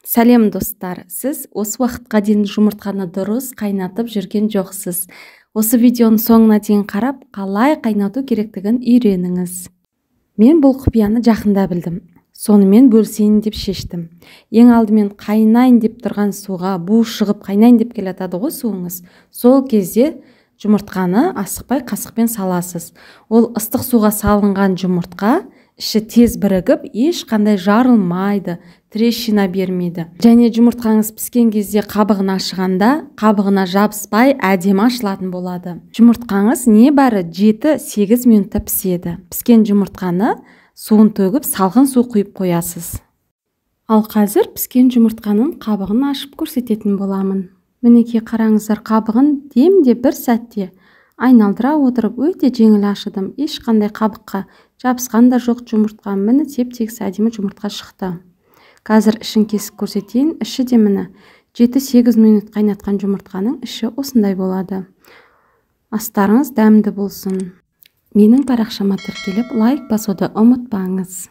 Сәлем достар, сіз осы уақытқа дейін жұмыртқаны дұрыс қайнатып жүрген жоқсыз. Осы видеоның соңына дейін қарап, қалай қайнату керектігін үйреніңіз. Мен бұл құпияны жақында білдім. Сонымен бөлісейін деп шештім. Ең алдымен қайнайын деп тұрған суға бу шығып қайнайын деп келатады ғой суыңыз. Сол кезде жұмыртқаны асықпай қасықпен саласыз. Ол ыстық суға салынған жұмыртқа іші тез бірігіп, ешқандай жарылмайды, трещина бермейді. Және жұмыртқаңыз піскен кезде қабығын ашығанда, қабығына жабыспай әдемі ашылатын болады. Жұмыртқаңыз небәрі 7-8 минутта піседі. Піскен жұмыртқаны суын төгіп, салқын су құйып қоясыз. Ал қазір піскен жұмыртқаның қабығын ашып көрсететін боламын. Мінекей қараңыздар, қабығын демде бір сәтте айналдыра отырып өте жеңіл ашыдым. Ешқандай қабыққа жабысқан да жоқ жұмыртқа. Міне теп-тегіс әдемі жұмыртқа шықты. Қазір ішін кесіп көрсетейін. Іші де міне 7-8 минут қайнатқан жұмыртқаның іші осындай болады. Астарыңыз дәмді болсын. Менің парақшама тіркеліп лайк басуды ұмытпаңыз.